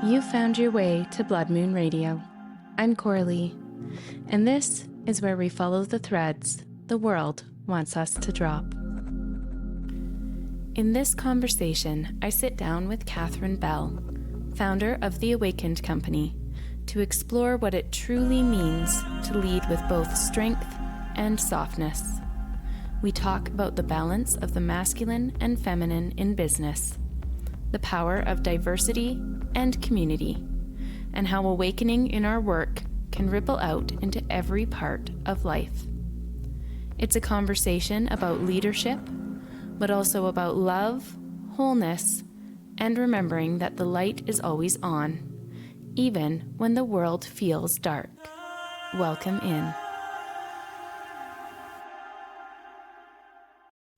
You found your way to Blood Moon Radio. I'm Coralie, and this is where we follow the threads the world wants us to drop. In this conversation, I sit down with Catherine Bell, founder of the Awakened Company, to explore what it truly means to lead with both strength and softness. We talk about the balance of the masculine and feminine in business, the power of diversity and community, and how awakening in our work can ripple out into every part of life. It's a conversation about leadership, but also about love, wholeness, and remembering that the light is always on, even when the world feels dark. Welcome in.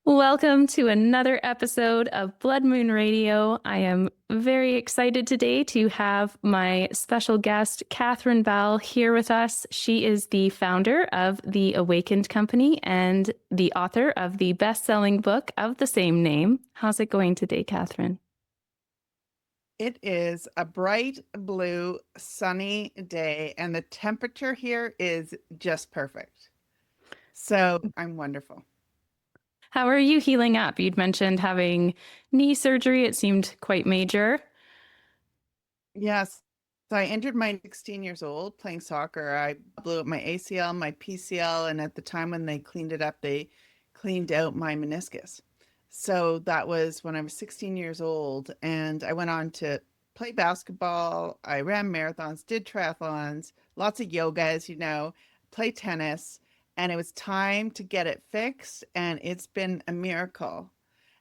Welcome to another episode of Blood Moon Radio. I am very excited today to have my special guest, Catherine Bell, here with us. She is the founder of the Awakened Company and the author of the best-selling book of the same name. How's it going today, Catherine? It is a bright blue, sunny day, and the temperature here is just perfect. So I'm wonderful. How are you healing up? You'd mentioned having knee surgery. It seemed quite major. Yes. So I injured my 16 years old playing soccer. I blew up my ACL, my PCL, and at the time when they cleaned it up, they cleaned out my meniscus. So that was when I was 16 years old, and I went on to play basketball. I ran marathons, did triathlons, lots of yoga, as you know, play tennis, and it was time to get it fixed, and it's been a miracle.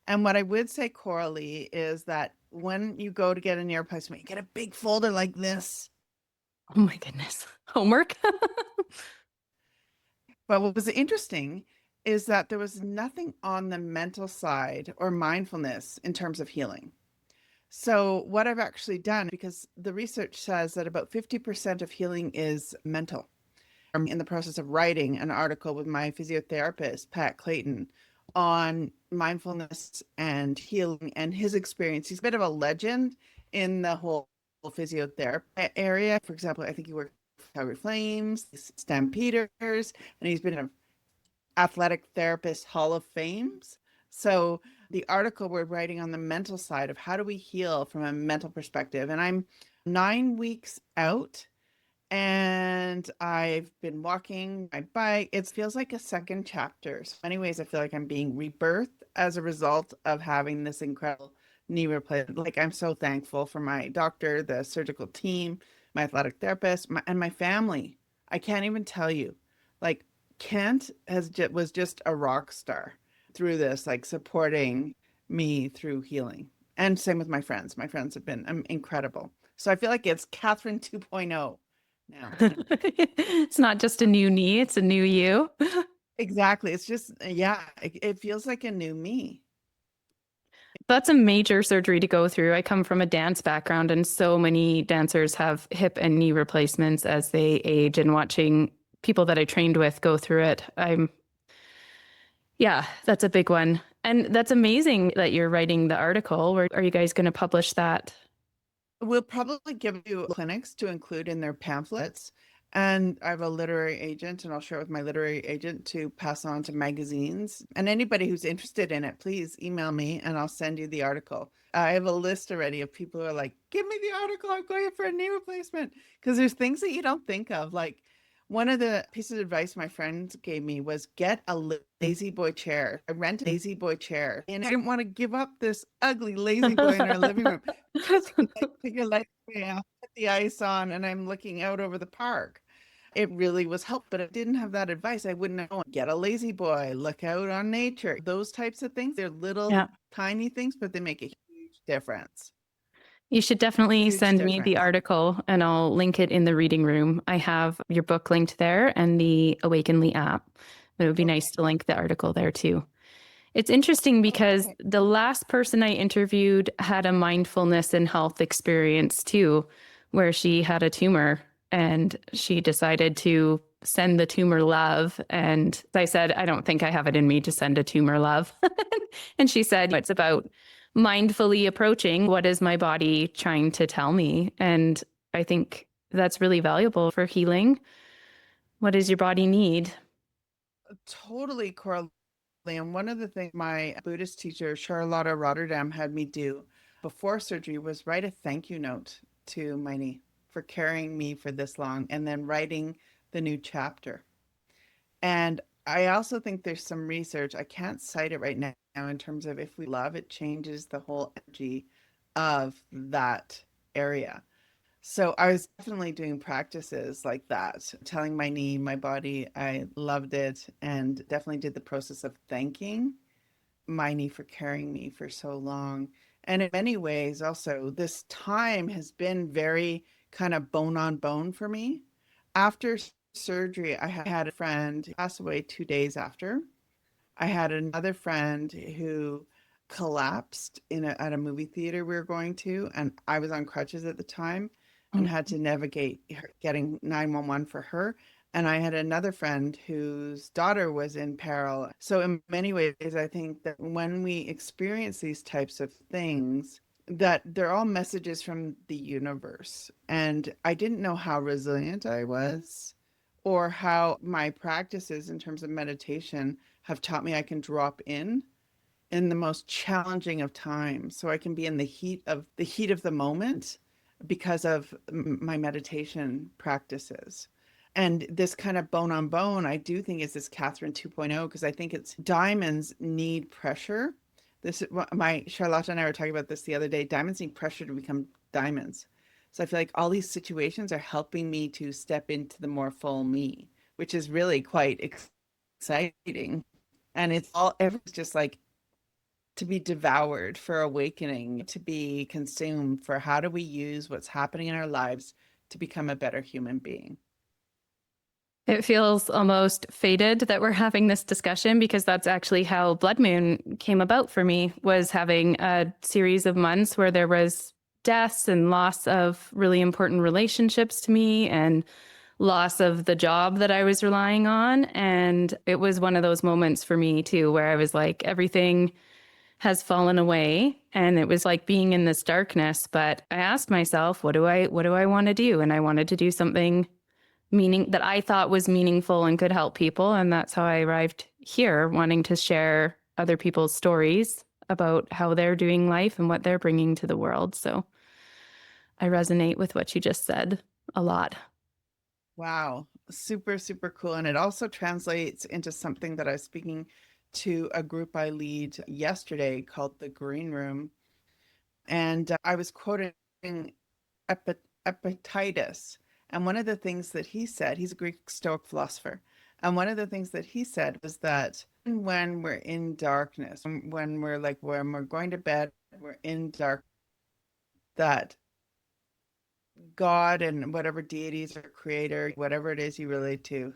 And what I would say, Coralie, is that when you go to get a knee replacement, you get a big folder like this. Oh my goodness. Homework? But what was interesting is that there was nothing on the mental side or mindfulness in terms of healing. So what I've actually done, because the research says that about 50% of healing is mental. I'm in the process of writing an article with my physiotherapist, Pat Clayton, on mindfulness and healing and his experience. He's a bit of a legend in the whole physiotherapy area. For example, I think he worked with Calgary Flames, Stampeders, and he's been an athletic therapist Hall of Fames. So the article we're writing on the mental side of how do we heal from a mental perspective. And I'm 9 weeks out and I've been walking my bike. It feels like a second chapter. So in many ways, I feel like I'm being rebirthed as a result of having this incredible knee replacement. Like I'm so thankful for my doctor, the surgical team, my athletic therapist, and my family. I can't even tell you. Like Kent was just a rock star through this, like supporting me through healing. And same with my friends. My friends have been incredible. So I feel like it's Catherine 2.0 now. It's not just a new knee, it's a new you. Exactly. It's just, yeah, it feels like a new me. That's a major surgery to go through. I come from a dance background, and so many dancers have hip and knee replacements as they age, and watching people that I trained with go through it, yeah, that's a big one. And that's amazing that you're writing the article. Where are you guys going to publish that? We'll probably give you clinics to include in their pamphlets. And I have a literary agent, and I'll share it with my literary agent to pass on to magazines. And anybody who's interested in it, please email me and I'll send you the article. I have a list already of people who are like, give me the article. I'm going for a knee replacement. Because there's things that you don't think of. Like one of the pieces of advice my friend gave me was get a lazy boy chair. I rent a lazy boy chair. And I didn't want to give up this ugly lazy boy in our living room. Because you put your light out, put the ice on, and I'm looking out over the park. It really was helpful, but I didn't have that advice. I wouldn't know. Get a lazy boy, look out on nature. Those types of things. They're little, Yeah. tiny things, but they make a huge difference. You should definitely Huge send me the difference. article and I'll link it in the reading room. I have your book linked there and the Awakenly app. But it would be nice to link the article there too. It's interesting because Okay. the last person I interviewed had a mindfulness and health experience too, where she had a tumor and she decided to send the tumor love. And I said, I don't think I have it in me to send a tumor love. And she said, it's about mindfully approaching what is my body trying to tell me. And I think that's really valuable for healing. What does your body need? Totally, Coralie. And one of the things my Buddhist teacher, Charlotta Rotterdam, had me do before surgery was write a thank you note to my knee for carrying me for this long and then writing the new chapter. And I also think there's some research, I can't cite it right now, in terms of if we love, it changes the whole energy of that area. So I was definitely doing practices like that, telling my knee, my body, I loved it, and definitely did the process of thanking my knee for carrying me for so long. And in many ways, also, this time has been very kind of bone on bone for me. After surgery, I had a friend pass away 2 days after. I had another friend who collapsed at a movie theater we were going to, and I was on crutches at the time and had to navigate getting 911 for her. And I had another friend whose daughter was in peril. So in many ways, I think that when we experience these types of things, that they're all messages from the universe. And I didn't know how resilient I was or how my practices in terms of meditation have taught me I can drop in the most challenging of times so I can be in the heat of the moment because of my meditation practices. And this kind of bone on bone, I do think is this Catherine 2.0 because I think it's diamonds need pressure. This is my Charlotte and I were talking about this the other day. Diamonds need pressure to become diamonds. So I feel like all these situations are helping me to step into the more full me, which is really quite exciting. And it's all everything's just like to be devoured for awakening, to be consumed for how do we use what's happening in our lives to become a better human being. It feels almost fated that we're having this discussion because that's actually how Blood Moon came about for me, was having a series of months where there was deaths and loss of really important relationships to me and loss of the job that I was relying on. And it was one of those moments for me too, where I was like, everything has fallen away. And it was like being in this darkness. But I asked myself, what do I want to do? And I wanted to do something meaning that I thought was meaningful and could help people. And that's how I arrived here, wanting to share other people's stories about how they're doing life and what they're bringing to the world. So I resonate with what you just said a lot. Wow, super, super cool. And it also translates into something that I was speaking to a group I lead yesterday called the Green Room. And I was quoting Epi- Epictetus. And one of the things that he said, he's a Greek Stoic philosopher. And one of the things that he said was that when we're in darkness, when we're going to bed, we're in dark, that God and whatever deities or creator, whatever it is you relate to,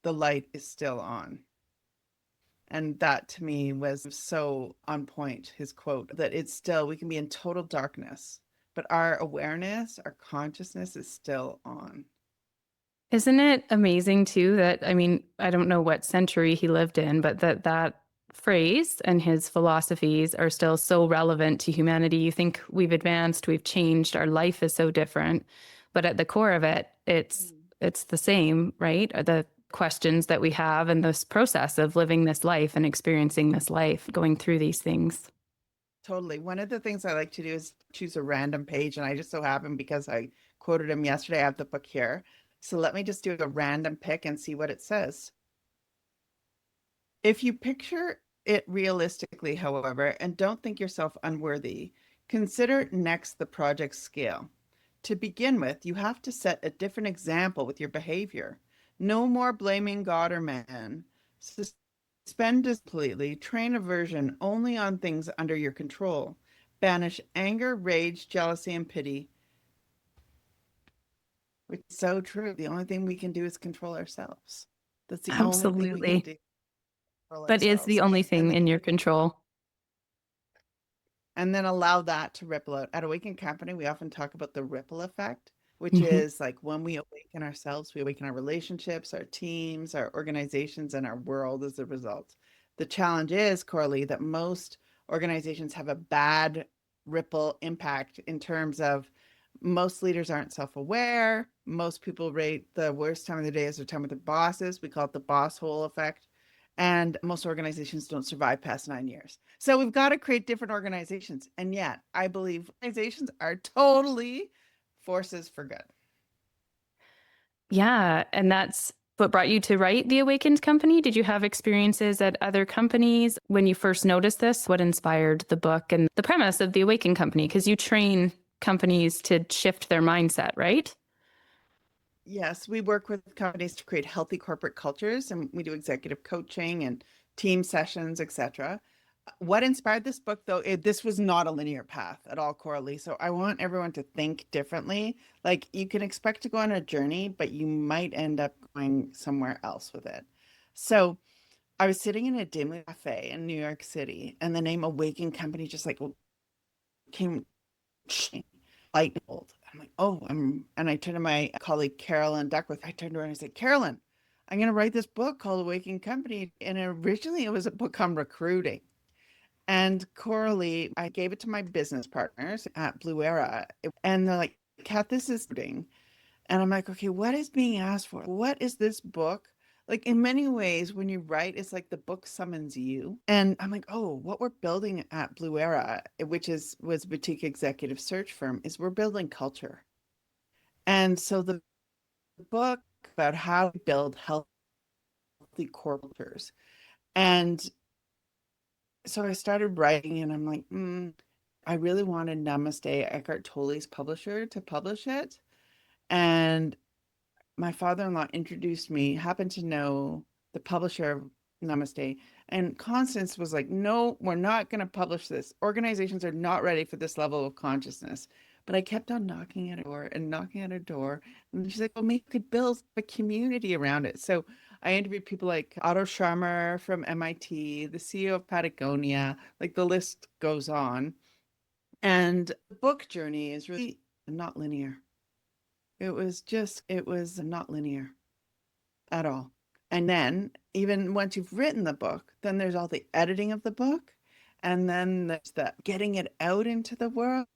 the light is still on. And that to me was so on point, his quote, that it's still, we can be in total darkness, but our awareness, our consciousness is still on. Isn't it amazing too that, I mean, I don't know what century he lived in, but that phrase and his philosophies are still so relevant to humanity. You think we've advanced, we've changed, our life is so different, but at the core of it, it's the same, right? The questions that we have and this process of living this life and experiencing this life, going through these things. Totally. One of the things I like to do is choose a random page, and I just so happen because I quoted him yesterday, I have the book here. So let me just do a random pick and see what it says. If you picture it realistically, however, and don't think yourself unworthy, consider next the project scale. To begin with, you have to set a different example with your behavior. No more blaming God or man. Suspend completely, train aversion only on things under your control. Banish anger, rage, jealousy, and pity, which is so true. The only thing we can do is control ourselves. That's the only thing we can Absolutely. do, control But it's the ourselves. only And thing then in your control. allow that to ripple out. At Awaken Company, we often talk about the ripple effect, which Mhm. is like when we awaken ourselves, we awaken our relationships, our teams, our organizations, and our world as a result. The challenge is, Coralie, that most organizations have a bad ripple impact in terms of most leaders aren't self-aware. Most people rate the worst time of the day as their time with their bosses. We call it the boss hole effect. And most organizations don't survive past 9 years. So we've got to create different organizations. And yet, I believe organizations are totally forces for good. Yeah, and that's what brought you to write The Awakened Company. Did you have experiences at other companies when you first noticed this? What inspired the book and the premise of The Awakened Company? Because you train companies to shift their mindset, right? Yes, we work with companies to create healthy corporate cultures, and we do executive coaching and team sessions, etc. What inspired this book, though, this was not a linear path at all, Coralie. So I want everyone to think differently. Like you can expect to go on a journey, but you might end up going somewhere else with it. So I was sitting in a dim cafe in New York City, and the name Awaken Company just like came light bulb. I'm like, oh, and I turned to my colleague Carolyn Duckworth. I turned to her and I said, Carolyn, I'm going to write this book called Awakening Company. And originally it was a book on recruiting. And Coralie, I gave it to my business partners at Blue Era. And they're like, Kat, this is recruiting. And I'm like, okay, what is being asked for? What is this book? Like in many ways, when you write, it's like the book summons you. And I'm like, oh, what we're building at Blue Era, which was a boutique executive search firm, is we're building culture. And so the book about how to build healthy cultures. And so I started writing and I'm like, I really wanted Namaste, Eckhart Tolle's publisher, to publish it. And my father-in-law introduced me, happened to know the publisher of Namaste. And Constance was like, no, we're not going to publish this. Organizations are not ready for this level of consciousness. But I kept on knocking at a door and knocking at a door. And she's like, well, maybe we could build a community around it. So I interviewed people like Otto Scharmer from MIT, the CEO of Patagonia, like the list goes on. And the book journey is really not linear. It was not linear at all. And then, even once you've written the book, then there's all the editing of the book. And then there's the getting it out into the world.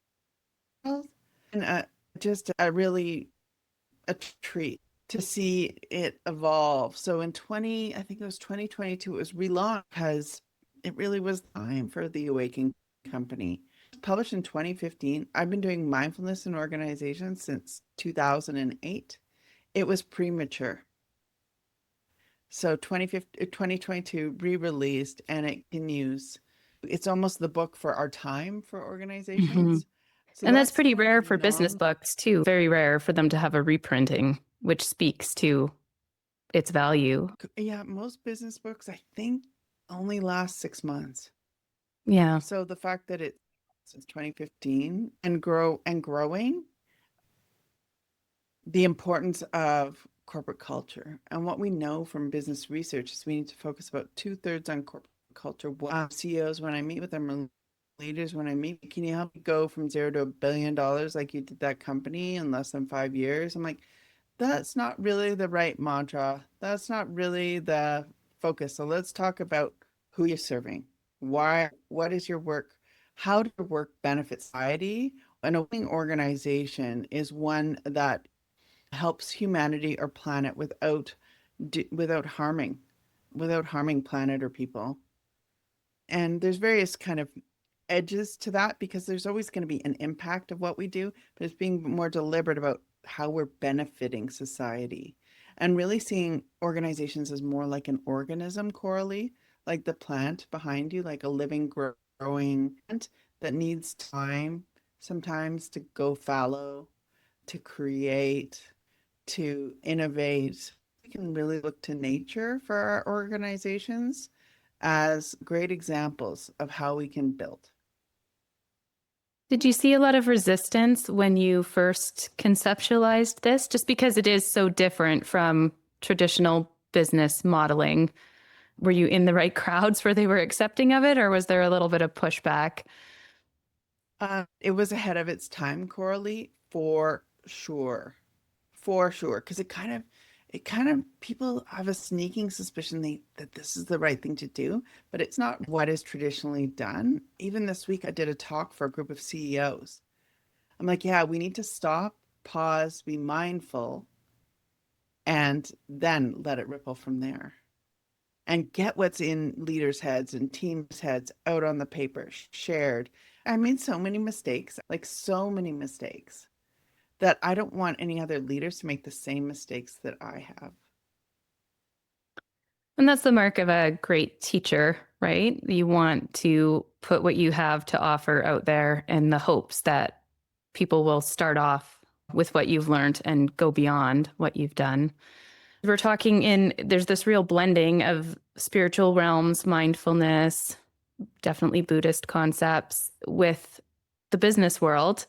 And just a really a treat to see it evolve. So in 20, I think it was 2022, it was relaunched because it really was time for the Awakening Company. Published in 2015. I've been doing mindfulness in organizations since 2008. It was premature. So 2022 re-released and it continues. It's almost the book for our time for Hmm. organizations. So And that's that's pretty kind of rare the for business non, books, too. Very rare for them to have a reprinting, which speaks to its value. yeah, most business books I think only last 6 months. Yeah. So the fact that it's since 2015 and growing, the importance of corporate culture. And what we know from business research is we need to focus about 2/3 on corporate culture. CEOs, when I meet with them, or leaders, when I meet, can you help me go from zero to $1 billion like you did that company in less than 5 years? I'm like, that's not really the right mantra. That's not really the focus. So let's talk about who you're serving. Why, what is your work? How does your work benefit society? An opening organization is one that helps humanity or planet without harming planet or people. And there's various kind of edges to that because there's always going to be an impact of what we do, but it's being more deliberate about how we're benefiting society and really seeing organizations as more like an organism, Coralie, like the plant behind you, like a living, growing plant that needs time sometimes to go fallow, to create, to innovate. We can really look to nature for our organizations as great examples of how we can build. Did you see a lot of resistance when you first conceptualized this? Just because it is so different from traditional business modeling. Were you in the right crowds where they were accepting of it, or was there a little bit of pushback? It was ahead of its time, Coralie, for sure. For sure. Because it kind of, people have a sneaking suspicion that this is the right thing to do, but it's not what is traditionally done. Even this week, I did a talk for a group of CEOs. I'm like, yeah, we need to stop, pause, be mindful, and then let it ripple from there and get what's in leaders' heads and teams' heads out on the paper, shared. I made so many mistakes, like so many mistakes, that I don't want any other leaders to make the same mistakes that I have. And that's the mark of a great teacher, right? You want to put what you have to offer out there in the hopes that people will start off with what you've learned and go beyond what you've done. We're talking there's this real blending of spiritual realms, mindfulness, definitely Buddhist concepts with the business world.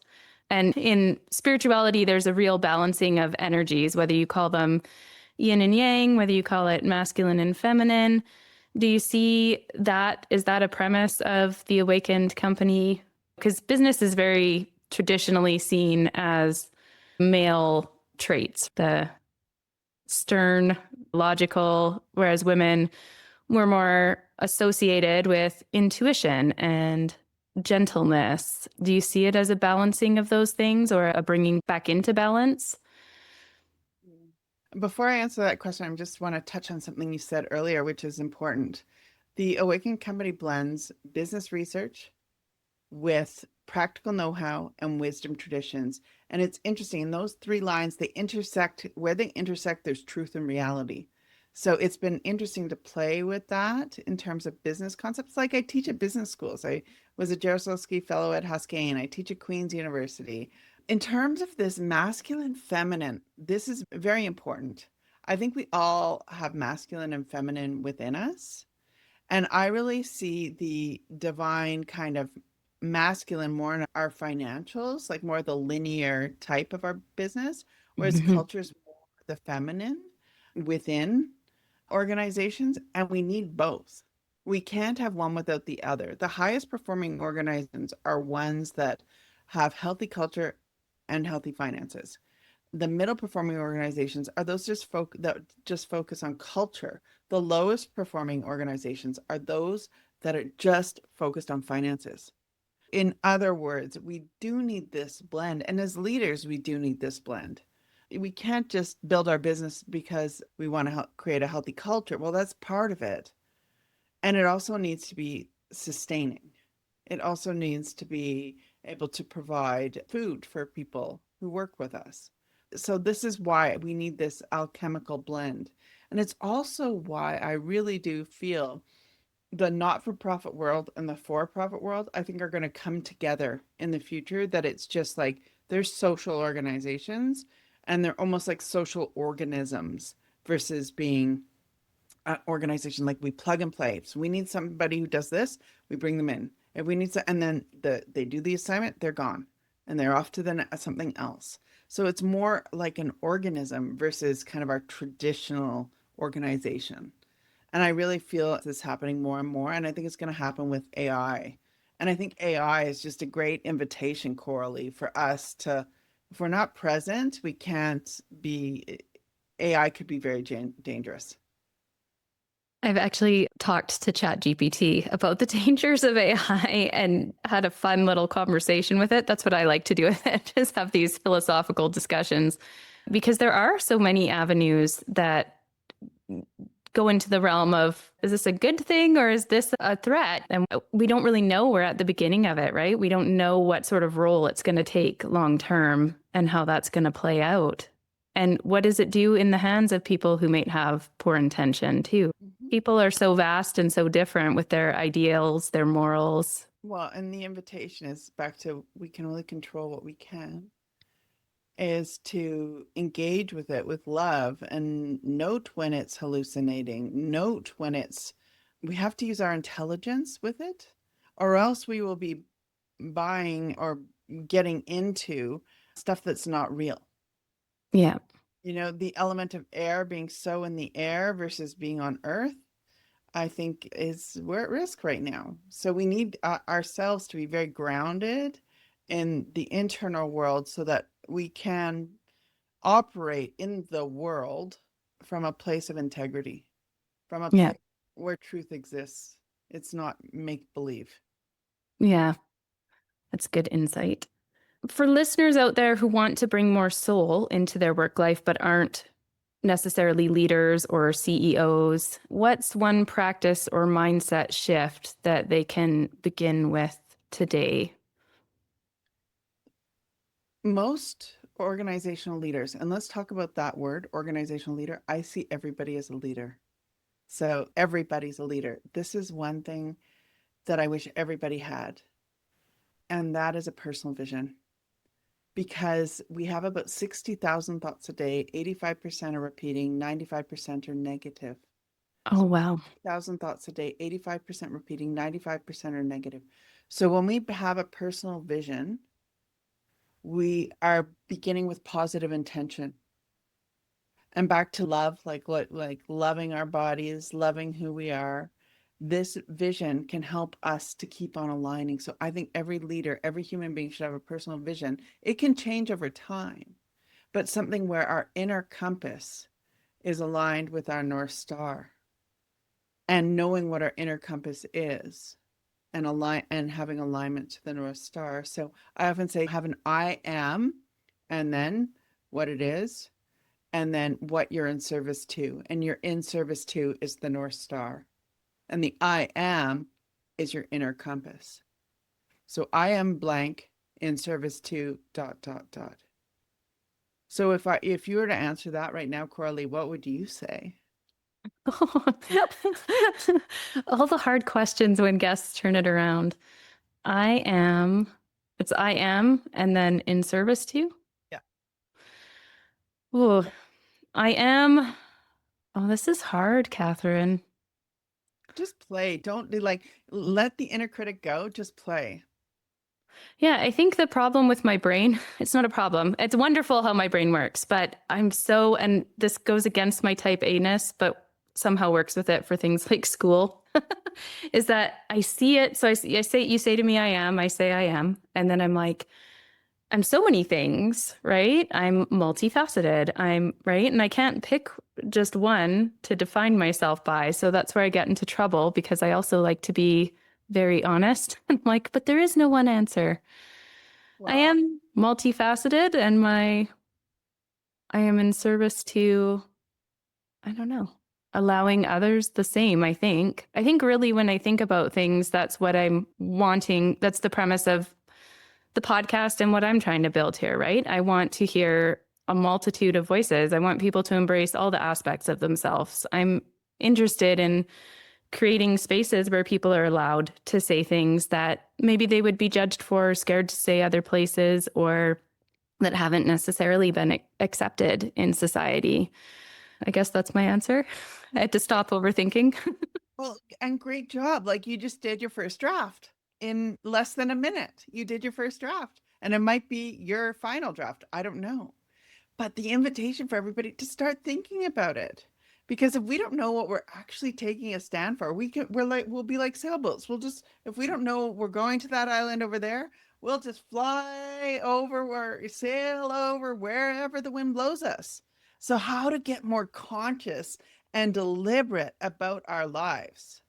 And in spirituality, there's a real balancing of energies, whether you call them yin and yang, whether you call it masculine and feminine. Do you see that? Is that a premise of the Awakened Company? Because business is very traditionally seen as male traits, the stern, logical, whereas women were more associated with intuition and gentleness. Do you see it as a balancing of those things or a bringing back into balance? Before I answer that question, I just want to touch on something you said earlier, which is important. The Awakened Company blends business research with practical know-how and wisdom traditions. And it's interesting, in those three lines, they intersect. Where they intersect, there's truth and reality. So it's been interesting to play with that in terms of business concepts. Like I teach at business schools. I was a Jaroslawski Fellow at Haskayne. I teach at Queen's University. In terms of this masculine, feminine, this is very important. I think we all have masculine and feminine within us. And I really see the divine kind of masculine more in our financials, like more the linear type of our business, whereas culture is more the feminine within organizations. And we need both. We can't have one without the other. The highest performing organizations are ones that have healthy culture and healthy finances. The middle performing organizations are those that just focus on culture. The lowest performing organizations are those that are just focused on finances. In other words, we do need this blend. And as leaders, we do need this blend. We can't just build our business because we want to create a healthy culture. Well, that's part of it. And it also needs to be sustaining. It also needs to be able to provide food for people who work with us. So this is why we need this alchemical blend. And it's also why I really do feel the not-for-profit world and the for-profit world, I think, are going to come together in the future. That it's just like there's social organizations and they're almost like social organisms versus being an organization like we plug and play. So we need somebody who does this, we bring them in. If we need to, and then they do the assignment, they're gone and they're off to something else. So it's more like an organism versus kind of our traditional organization. And I really feel this happening more and more. And I think it's going to happen with AI. And I think AI is just a great invitation, Coralie, for us to, if we're not present, we can't be, AI could be very dangerous. I've actually talked to ChatGPT about the dangers of AI and had a fun little conversation with it. That's what I like to do with it, just have these philosophical discussions because there are so many avenues that go into the realm of, is this a good thing or is this a threat? And we don't really know. We're at the beginning of it, right? We don't know what sort of role it's going to take long term and how that's going to play out. And what does it do in the hands of people who might have poor intention too? Mhm. People are so vast and so different with their ideals, their morals. Well, and the invitation is back to we can only control what we can, is to engage with it with love and note when it's hallucinating, note when we have to use our intelligence with it, or else we will be buying or getting into stuff that's not real. Yeah. You know, the element of air being so in the air versus being on earth, I think we're at risk right now. So we need ourselves to be very grounded in the internal world so that we can operate in the world from a place of integrity, from a Yeah. place where truth exists. It's not make believe. Yeah. That's good insight. For listeners out there who want to bring more soul into their work life but aren't necessarily leaders or CEOs, what's one practice or mindset shift that they can begin with today? Most organizational leaders, and let's talk about that word, organizational leader, I see everybody as a leader. So everybody's a leader. This is one thing that I wish everybody had, and that is a personal vision. Because we have about 60,000 thoughts a day, 85% are repeating, 95% are negative. Oh, wow. 1,000 thoughts a day, 85% repeating, 95% are negative. So when we have a personal vision, we are beginning with positive intention. And back to love, like loving our bodies, loving who we are. This vision can help us to keep on aligning. So I think every leader, every human being should have a personal vision. It can change over time, but something where our inner compass is aligned with our North Star, and knowing what our inner compass is and align and having alignment to the North Star. So I often say have an I am, and then what it is, and then what you're in service to. And your in service to is the North Star. And the I am is your inner compass. So I am blank in service to dot dot dot. So if you were to answer that right now, Coralie, what would you say? All the hard questions when guests turn it around. I am, it's I am, and then in service to. Yeah. Oh, I am. Oh, this is hard, Catherine. Just play. Don't do like let the inner critic go. Just play. Yeah, I think the problem with my brain, it's not a problem. It's wonderful how my brain works, but I'm so, and this goes against my type A-ness, but somehow works with it for things like school, is that I see it. So I say, you say to me, I say I am. And then I'm like, I'm so many things, right? I'm multifaceted. I'm right. And I can't pick just one to define myself by. So that's where I get into trouble because I also like to be very honest. I'm like, but there is no one answer. I Well, am multifaceted and I am in service to, I don't know, allowing others the same, I think. I think really when I think about things, that's what I'm wanting. That's the premise of the podcast and what I'm trying to build here, right? I want to hear a multitude of voices. I want people to embrace all the aspects of themselves. I'm interested in creating spaces where people are allowed to say things that maybe they would be judged for, scared to say other places, or that haven't necessarily been accepted in society. I guess that's my answer. I had to stop overthinking. well, and great job. Like you just did your first draft in less than a minute. You did your first draft, and it might be your final draft. I don't know. But the invitation for everybody to start thinking about it. Because if we don't know what we're actually taking a stand for, we'll be like sailboats. We'll just if we don't know we're going to that island over there, we'll just fly over or sail over wherever the wind blows us. So how to get more conscious and deliberate about our lives.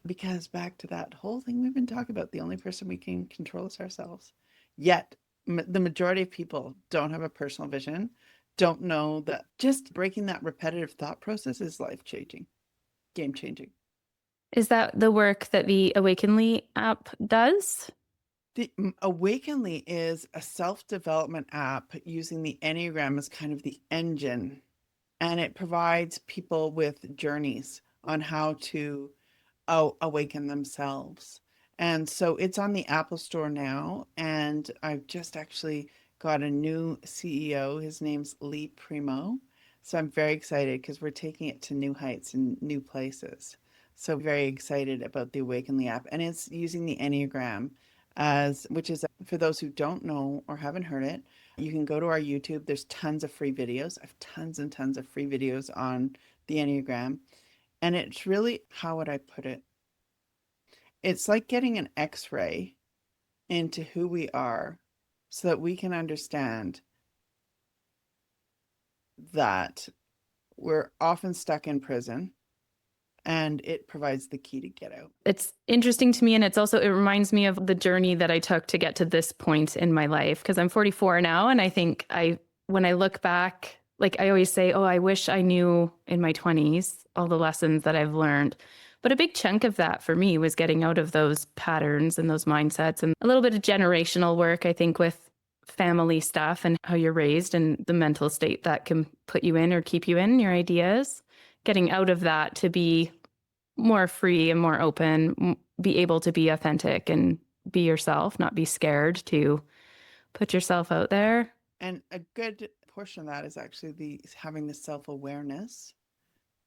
Because back to that whole thing we've been talking about, the only person we can control is ourselves. Yet, the majority of people don't have a personal vision, don't know that just breaking that repetitive thought process is life changing, game changing. Is that the work that the Awakenly app does? The Awakenly is a self development app using the Enneagram as kind of the engine, and it provides people with journeys on how to awaken themselves. And so it's on the Apple Store now. And I've just actually got a new CEO. His name's Lee Primo. So I'm very excited because we're taking it to new heights and new places. So very excited about the Awakenly app. And it's using the Enneagram as, which is for those who don't know or haven't heard it, you can go to our YouTube. There's tons of free videos. I have tons and tons of free videos on the Enneagram. And it's really, how would I put it? It's like getting an x-ray into who we are so that we can understand that we're often stuck in prison, and it provides the key to get out. It's interesting to me, and it reminds me of the journey that I took to get to this point in my life, because I'm 44 now, and I think when I look back, like I always say, oh, I wish I knew in my 20s all the lessons that I've learned. But a big chunk of that for me was getting out of those patterns and those mindsets, and a little bit of generational work, I think, with family stuff and how you're raised and the mental state that can put you in or keep you in your ideas. Getting out of that to be more free and more open, be able to be authentic and be yourself, not be scared to put yourself out there. And a good portion of that is actually having the self-awareness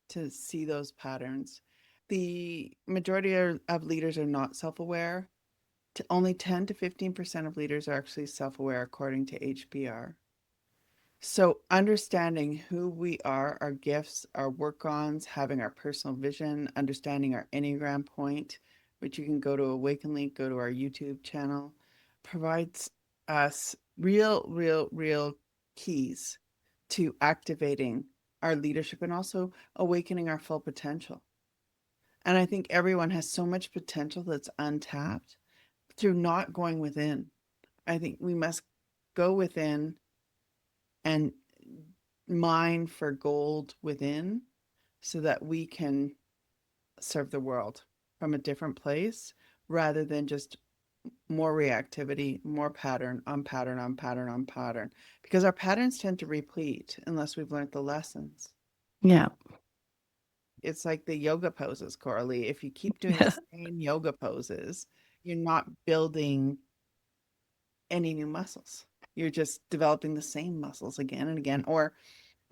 to see those patterns. The majority of leaders are not self-aware. Only 10 to 15% of leaders are actually self-aware according to HBR. So understanding who we are, our gifts, our work-ons, having our personal vision, understanding our Enneagram point, which you can go to Awakenly, go to our YouTube channel, provides us real keys to activating our leadership and also awakening our full potential. And I think everyone has so much potential that's untapped through not going within. I think we must go within and mine for gold within so that we can serve the world from a different place rather than just more reactivity, more pattern on pattern on pattern on pattern, because our patterns tend to repeat unless we've learned the lessons. Yeah. It's like the yoga poses, Coralie. If you keep doing the same yoga poses, you're not building any new muscles. You're just developing the same muscles again and again,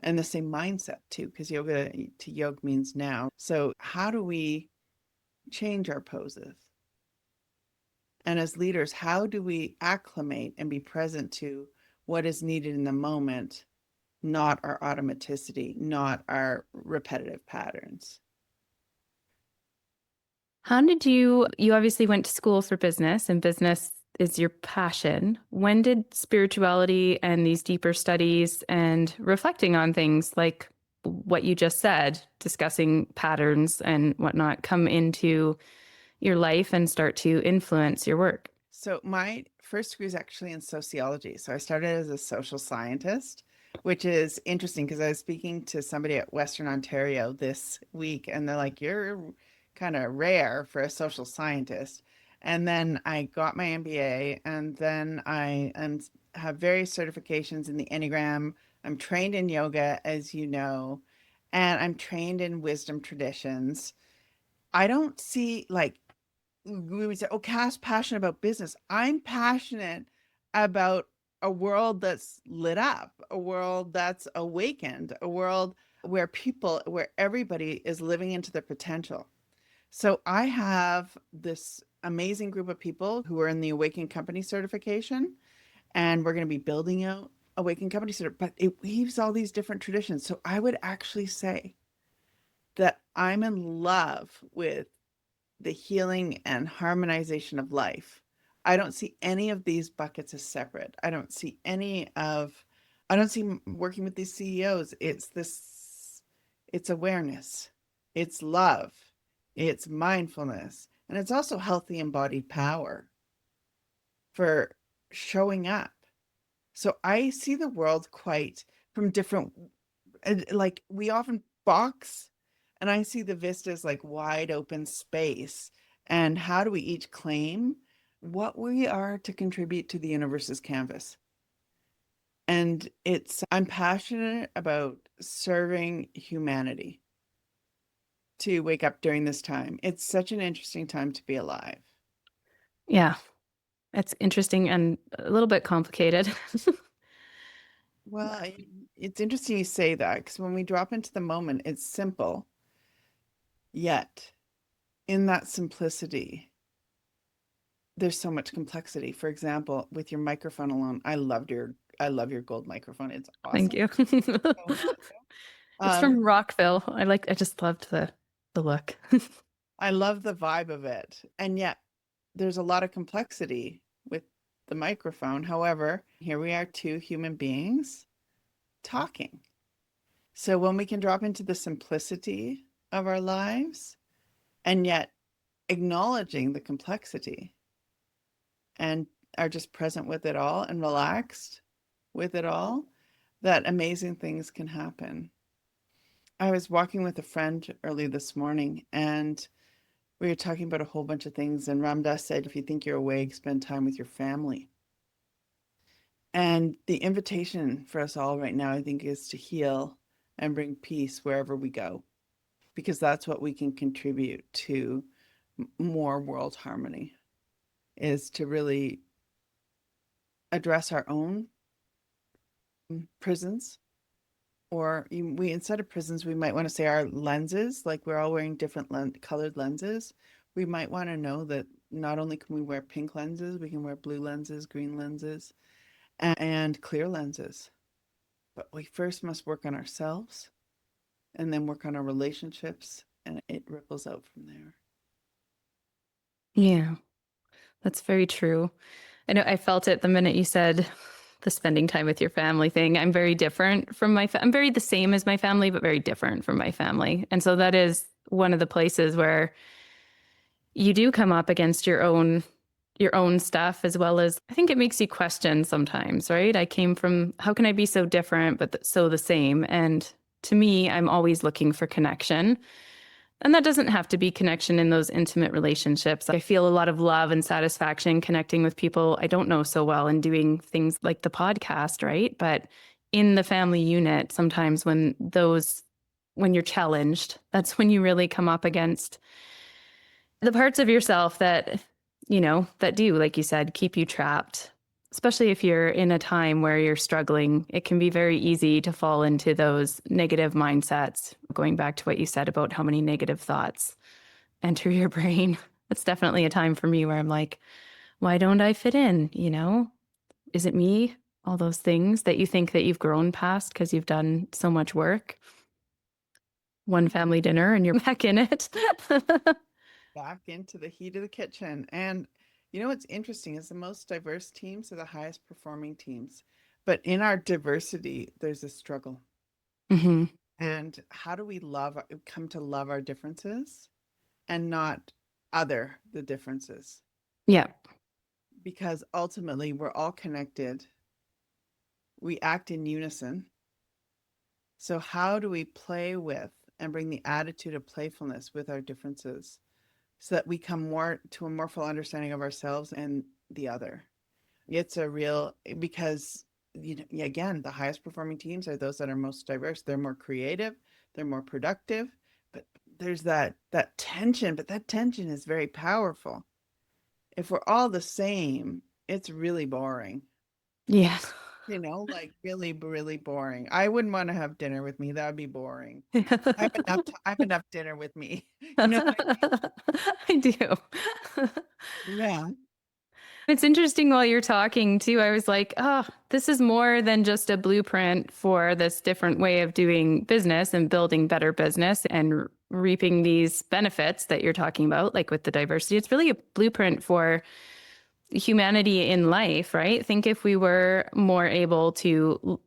and the same mindset too, because yoga to yoga means now. So how do we change our poses? And as leaders, how do we acclimate and be present to what is needed in the moment, not our automaticity, not our repetitive patterns? How did you obviously went to school for business, and business is your passion. When did spirituality and these deeper studies and reflecting on things like what you just said, discussing patterns and whatnot, come into your life and start to influence your work? So my first degree is actually in sociology. So I started as a social scientist, which is interesting because I was speaking to somebody at Western Ontario this week, and they're like, "You're kind of rare for a social scientist." And then I got my MBA, and then have various certifications in the Enneagram. I'm trained in yoga, as you know, and I'm trained in wisdom traditions. I don't see like we would say, oh, Cass passionate about business. I'm passionate about a world that's lit up, a world that's awakened, a world where everybody is living into their potential. So I have this amazing group of people who are in the Awakened Company certification, and we're going to be building out Awakened Company but it weaves all these different traditions. So I would actually say that I'm in love with the healing and harmonization of life. I don't see any of these buckets as separate. I don't see working with these CEOs. It's awareness, it's love, it's mindfulness, and it's also healthy embodied power for showing up. So I see the world quite from different, like we often box, and I see the vista as like wide open space. And how do we each claim what we are to contribute to the universe's canvas? And I'm passionate about serving humanity to wake up during this time. It's such an interesting time to be alive. Yeah, it's interesting and a little bit complicated. Well, it's interesting you say that because when we drop into the moment, it's simple, yet in that simplicity, there's so much complexity. For example, with your microphone alone, I love your gold microphone. It's Thank awesome. you. So welcome. It's Um, from Rockville. I just loved the look. I love the vibe of it. And yet there's a lot of complexity with the microphone. However, here we are, two human beings talking. So when we can drop into the simplicity of our lives and yet acknowledging the complexity and are just present with it all and relaxed with it all, that amazing things can happen. I was walking with a friend early this morning and we were talking about a whole bunch of things. And Ramdas said, if you think you're awake, spend time with your family. And the invitation for us all right now, I think, is to heal and bring peace wherever we go, because that's what we can contribute to more world harmony, is to really address our own prisons. Or we, instead of prisons, we might want to say our lenses, like we're all wearing different colored lenses. We might want to know that not only can we wear pink lenses, we can wear blue lenses, green lenses, and clear lenses. But we first must work on ourselves and then work on our relationships, and it ripples out from there. Yeah, that's very true. I know I felt it the minute you said the spending time with your family thing. I'm very different from I'm very the same as my family, but very different from my family. And so that is one of the places where you do come up against your own stuff, as well as I think it makes you question sometimes, right? I came from, how can I be so different but so the same? And to me, I'm always looking for connection. And that doesn't have to be connection in those intimate relationships. I feel a lot of love and satisfaction connecting with people I don't know so well and doing things like the podcast, right? But in the family unit, sometimes when you're challenged, that's when you really come up against the parts of yourself that, that do, like you said, keep you trapped. Especially if you're in a time where you're struggling, it can be very easy to fall into those negative mindsets. Going back to what you said about how many negative thoughts enter your brain, that's definitely a time for me where I'm like, why don't I fit in? Is it me? All those things that you think that you've grown past because you've done so much work. One family dinner and you're back in it. Back into the heat of the kitchen. And you know what's interesting is the most diverse teams are the highest performing teams. But in our diversity, there's a struggle. Hmm. And how do we come to love our differences and not other the differences? Yeah. Because ultimately, we're all connected. We act in unison. So, how do we play with and bring the attitude of playfulness with our differences so that we come more to a more full understanding of ourselves and the other? It's a real, because again, the highest performing teams are those that are most diverse. They're more creative, they're more productive, but there's that tension, but that tension is very powerful. If we're all the same, it's really boring. Yeah. Like really, really boring. I wouldn't want to have dinner with me. That would be boring. I have enough dinner with me. You know what I mean? I do. Yeah. It's interesting while you're talking too. I was like, oh, this is more than just a blueprint for this different way of doing business and building better business and reaping these benefits that you're talking about, like with the diversity. It's really a blueprint for humanity in life, right? Think if we were more able to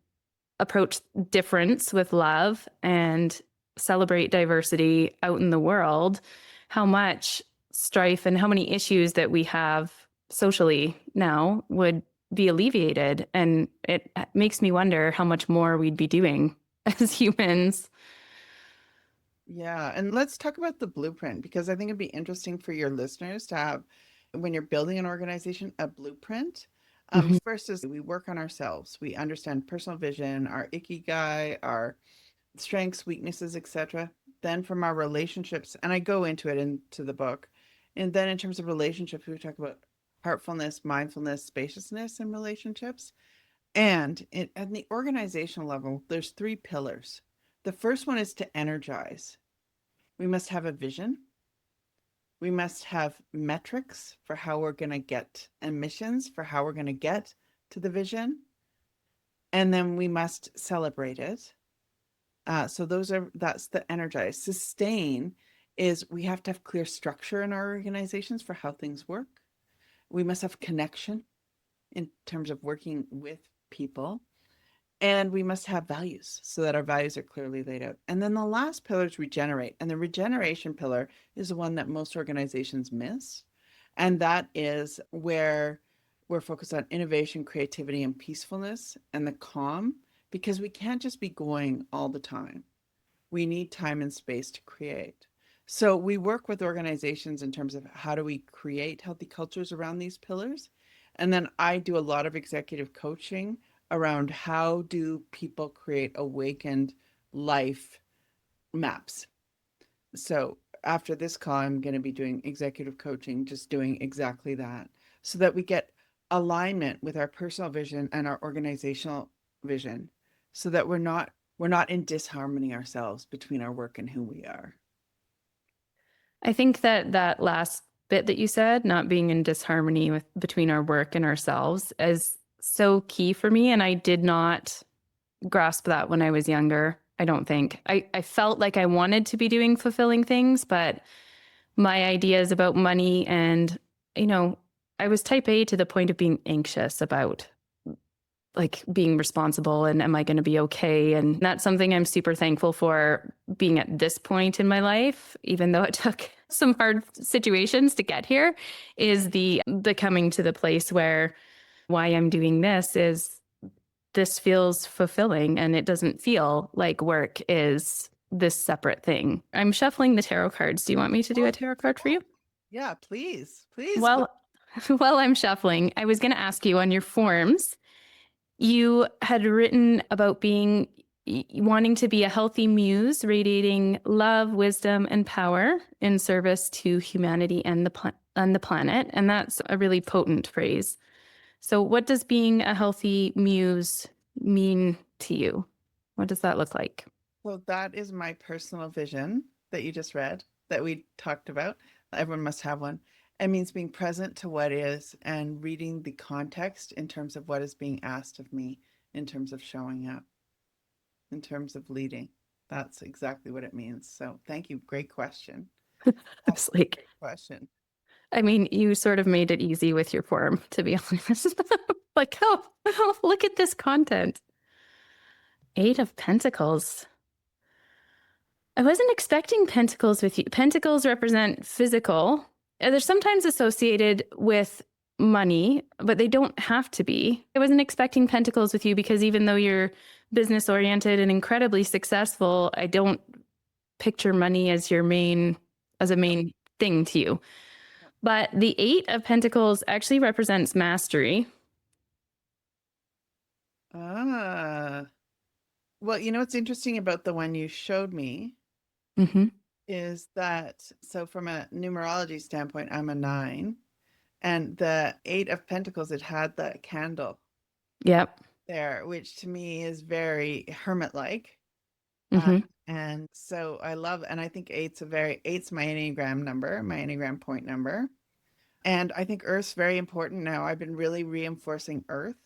approach difference with love and celebrate diversity out in the world, how much strife and how many issues that we have socially now would be alleviated. And it makes me wonder how much more we'd be doing as humans. Yeah. And let's talk about the blueprint because I think it'd be interesting for your listeners to have, when you're building an organization, a blueprint. Mhm. First is we work on ourselves. We understand personal vision, our ikigai, our strengths, weaknesses, etc. Then from our relationships, and I go into the book. And then in terms of relationships, we talk about heartfulness, mindfulness, spaciousness in relationships. And at the organizational level, there's three pillars. The first one is to energize. We must have a vision. We must have metrics for how we're going to get, and missions for how we're going to get to the vision. And then we must celebrate it. So that's the energize. Sustain is we have to have clear structure in our organizations for how things work. We must have connection in terms of working with people. And we must have values so that our values are clearly laid out. And then the last pillar is regenerate. And the regeneration pillar is the one that most organizations miss. And that is where we're focused on innovation, creativity, and peacefulness and the calm, because we can't just be going all the time. We need time and space to create. So we work with organizations in terms of how do we create healthy cultures around these pillars. And then I do a lot of executive coaching around how do people create awakened life maps. So after this call, I'm going to be doing executive coaching, just doing exactly that so that we get alignment with our personal vision and our organizational vision so that we're not in disharmony ourselves between our work and who we are. I think that that last bit that you said, not being in disharmony with between our work and ourselves, is so key for me. And I did not grasp that when I was younger. I don't think. I felt like I wanted to be doing fulfilling things, but my ideas about money and, you know, I was type A to the point of being anxious about like being responsible and am I going to be okay? And that's something I'm super thankful for being at this point in my life, even though it took some hard situations to get here, is the coming to the place where why I'm doing this is this feels fulfilling and it doesn't feel like work is this separate thing. I'm shuffling the tarot cards. Do you want me to do a Oh, tarot card for you? yeah, please, please go. Well, while I'm shuffling, I was going to ask you on your forms, you had written about being wanting to be a healthy muse, radiating love, wisdom, and power in service to humanity and the planet, and that's a really potent phrase. So, what does being a healthy muse mean to you? What does that look like? So that is my personal vision that you just read, that we talked about. Everyone must have one. It means being present to what is and reading the context in terms of what is being asked of me, in terms of showing up, in terms of leading. That's exactly what it means. So thank you. Great question. It's like, Great question. I mean, you sort of made it easy with your form, to be honest. Like, oh, look at this content. Eight of Pentacles. I wasn't expecting pentacles with you. Pentacles represent physical. They're sometimes associated with money, but they don't have to be. I wasn't expecting pentacles with you because even though you're business oriented and incredibly successful, I don't picture money as as a main thing to you. But the Eight of Pentacles actually represents mastery. Ah, well, you know what's interesting about the one you showed me Mm-hmm. is that, so from a numerology standpoint, I'm a nine, and the Eight of Pentacles, it had the candle Yep. there, which to me is very hermit-like. Uh, Mm-hmm. and so I love, and I think eight's my Enneagram number, my Enneagram point number. And I think Earth's very important now. I've been really reinforcing Earth.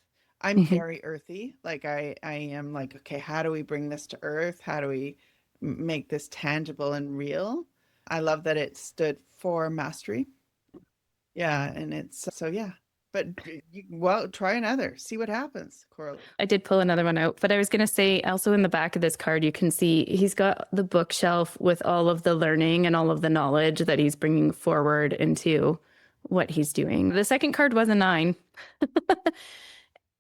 I'm Mm-hmm. very earthy. Like I am like, okay, how do we bring this to Earth? How do we make this tangible and real? I love that it stood for mastery. Yeah, and it's so yeah. But well, try another. See what happens, Coralie. I did pull another one out, but I was going to say also in the back of this card, you can see he's got the bookshelf with all of the learning and all of the knowledge that he's bringing forward into what he's doing. The second card was a nine,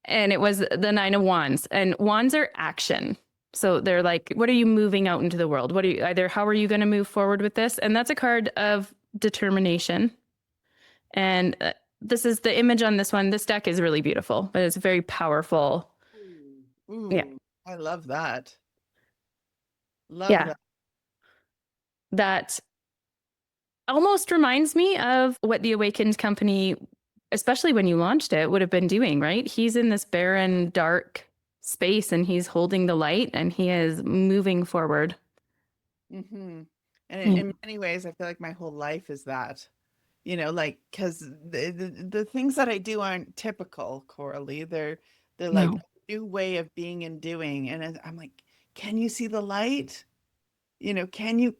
and it was the Nine of Wands. And wands are action. So they're like, what are you moving out into the world? What are you either, how are you going to move forward with this? And that's a card of determination. And this is the image on this one. This deck is really beautiful, but it's very powerful. Ooh, Yeah. ooh, I love that. Love Yeah. that. That almost reminds me of what the Awakened Company, especially when you launched it, would have been doing, right? He's in this barren, dark space and he's holding the light and he is moving forward. Mm-hmm. And Yeah. in many ways, I feel like my whole life is that, like, because the things that I do aren't typical, Coralie. They're like No. a new way of being and doing. And I'm like, can you see the light? Can you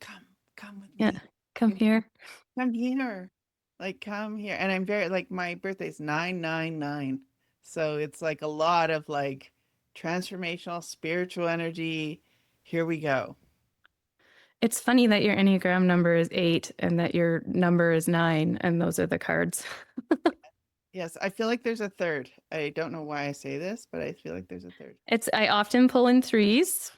come with Yeah. me? Come here. Come here. Like, come here. And I'm very, like, my birthday's 999. So it's like a lot of like, Transformational, spiritual energy. Here we go. It's funny that your Enneagram number is 8 and that your number is 9, and those are the cards. Yes, I feel like there's a third. I don't know why I say this, but I feel like there's a third. I often pull in threes.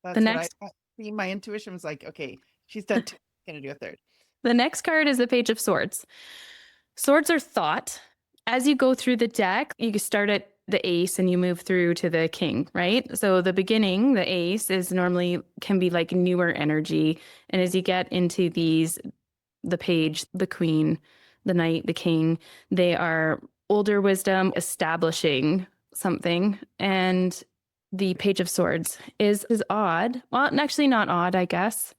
The That's what next I see. My intuition was like, okay, she's done two. Gonna do a third. the next card is the Page of Swords. Swords are thought. As you go through the deck, you start at the ace and you move through to the king, right? So the beginning, the ace is normally can be like newer energy. And as you get into these, the page, the queen, the knight, the king, they are older wisdom, establishing something. And the Page of Swords is odd. Well, actually not odd, I guess.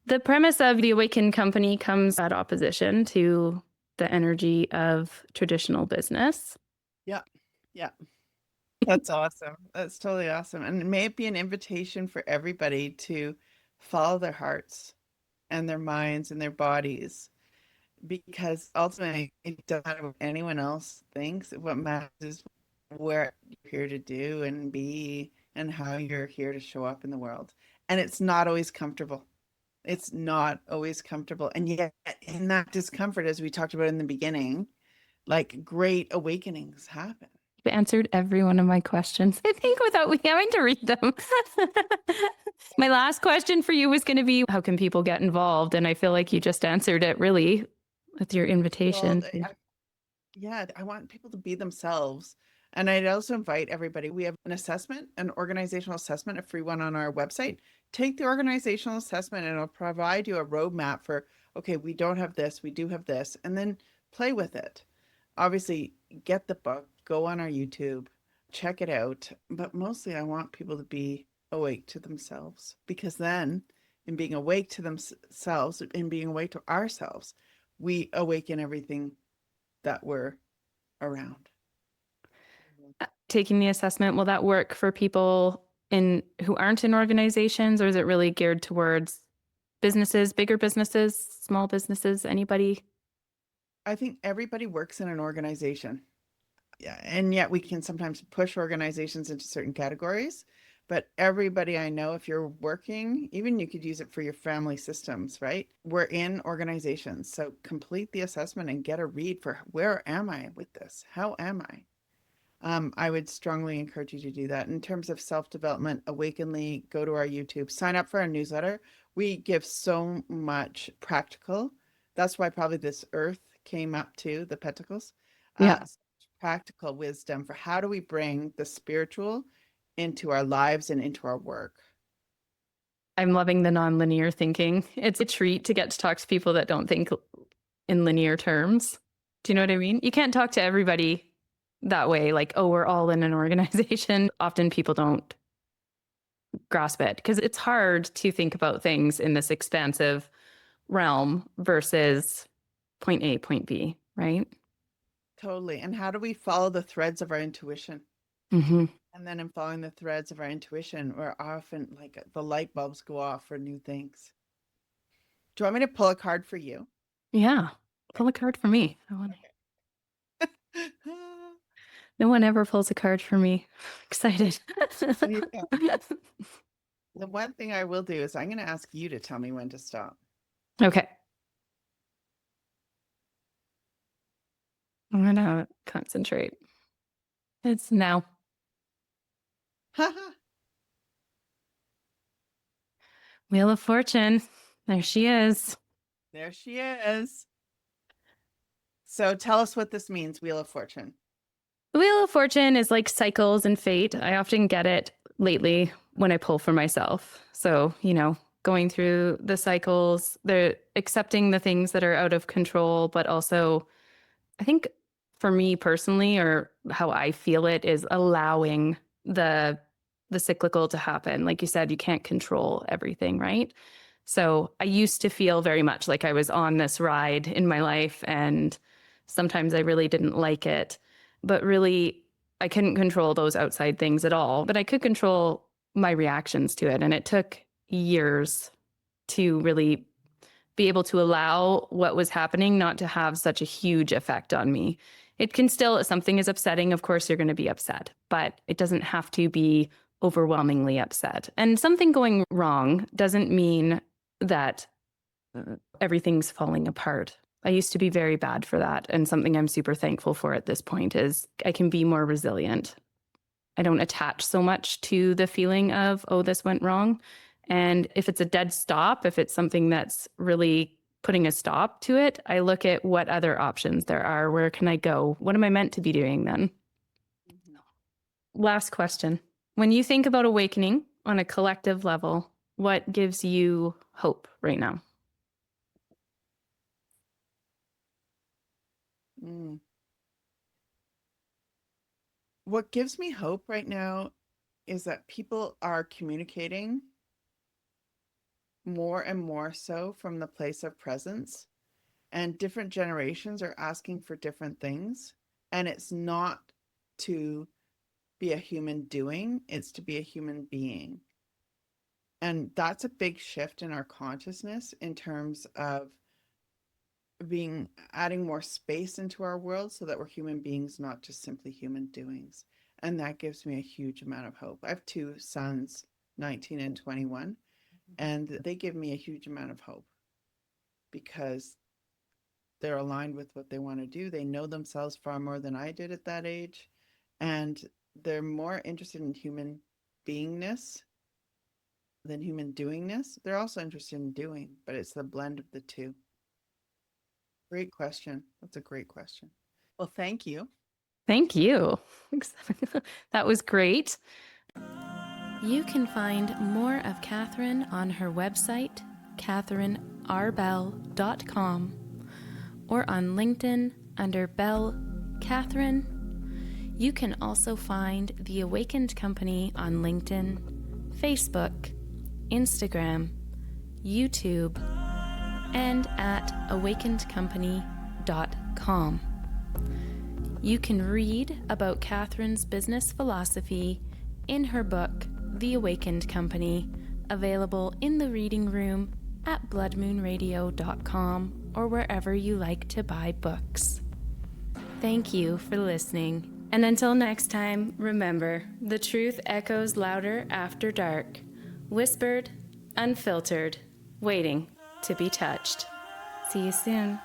The premise of the Awakened Company comes at opposition to the energy of traditional business. Yeah. Yeah. That's awesome. That's totally awesome. And may it be an invitation for everybody to follow their hearts and their minds and their bodies, because ultimately it doesn't matter what anyone else thinks. What matters is what you're here to do and be and how you're here to show up in the world. And it's not always comfortable. It's not always comfortable. And yet, in that discomfort, as we talked about in the beginning, like great awakenings happen. You answered every one of my questions, I think, without me having to read them. My last question for you was going to be, how can people get involved? And I feel like you just answered it really with your Well, invitation. yeah, I want people to be themselves. And I'd also invite everybody. We have an assessment, an organizational assessment, a free one on our website. Take the organizational assessment and it'll provide you a roadmap for, okay, we don't have this, we do have this, and then play with it. Obviously, get the book, go on our YouTube, check it out. But mostly, I want people to be awake to themselves, because then, in being awake to themselves, in being awake to ourselves, we awaken everything that we're around. Taking the assessment, will that work for people in who aren't in organizations, or is it really geared towards businesses, bigger businesses, small businesses, anybody? I think everybody works in an organization. Yeah, and yet we can sometimes push organizations into certain categories. But everybody I know, if you're working, even you could use it for your family systems, right? We're in organizations. So complete the assessment and get a read for where am I with this? How am I? I would strongly encourage you to do that. In terms of self-development, Awakenly, go to our YouTube, sign up for our newsletter. We give so much practical. That's why probably this earth came up too, the pentacles. Yeah. Practical wisdom for how do we bring the spiritual into our lives and into our work. I'm loving the nonlinear thinking. It's a treat to get to talk to people that don't think in linear terms. Do you know Yeah, what I mean? You can't talk to everybody that way, like, oh, we're all in an organization. Often people don't grasp it because it's hard to think about things in this expansive realm versus point A, point B, right? totally. And how do we follow the threads of our intuition? Mm-hmm. And then in following the threads of our intuition, we're often like the light bulbs go off for new things. Do you want me to pull a card for you? Yeah. Okay. Pull a card for me. Okay. No one ever pulls a card for me. Excited. Yeah. The one thing I will do is I'm going to ask you to tell me when to stop. Okay. I'm gonna concentrate. It's now. Wheel of Fortune. There she is. There she is. So tell us what this means, Wheel of Fortune. The Wheel of Fortune is like cycles and fate. I often get it lately when I pull for myself. So, going through the cycles, they're accepting the things that are out of control, but also, I think for me personally, or how I feel it, is allowing the the cyclical to happen. Like you said, you can't control everything, right? So I used to feel very much like I was on this ride in my life, and sometimes I really didn't like it. But really, I couldn't control those outside things at all. But I could control my reactions to it. And it took years to really be able to allow what was happening not to have such a huge effect on me. It can still, if something is upsetting, of course you're going to be upset, but it doesn't have to be overwhelmingly upset. And something going wrong doesn't mean that everything's falling apart. I used to be very bad for that. And something I'm super thankful for at this point is I can be more resilient. I don't attach so much to the feeling of, oh, this went wrong. And if it's a dead stop, if it's something that's really putting a stop to it, I look at what other options there are. Where can I go? What am I meant to be doing then? Last question. When you think about awakening on a collective level, what gives you hope right now? Mm. What gives me hope right now is that people are communicating more and more so from the place of presence, and different generations are asking for different things. And it's not to be a human doing, it's to be a human being. And that's a big shift in our consciousness in terms of adding more space into our world so that we're human beings, not just simply human doings. And that gives me a huge amount of hope. I have two sons, 19 and 21, and they give me a huge amount of hope because they're aligned with what they want to do. They know themselves far more than I did at that age. And they're more interested in human beingness than human doingness. They're also interested in doing, but it's the blend of the two. Great question. That's a great question. Well, thank you. Thank you. That was great. You can find more of Catherine on her website, catherinerbell.com, or on LinkedIn under Bell Catherine. You can also find The Awakened Company on LinkedIn, Facebook, Instagram, YouTube, and at awakenedcompany.com. You can read about Catherine's business philosophy in her book, The Awakened Company, available in the reading room at bloodmoonradio.com or wherever you like to buy books. Thank you for listening. And until next time, remember, the truth echoes louder after dark, whispered, unfiltered, waiting to be touched. See you soon.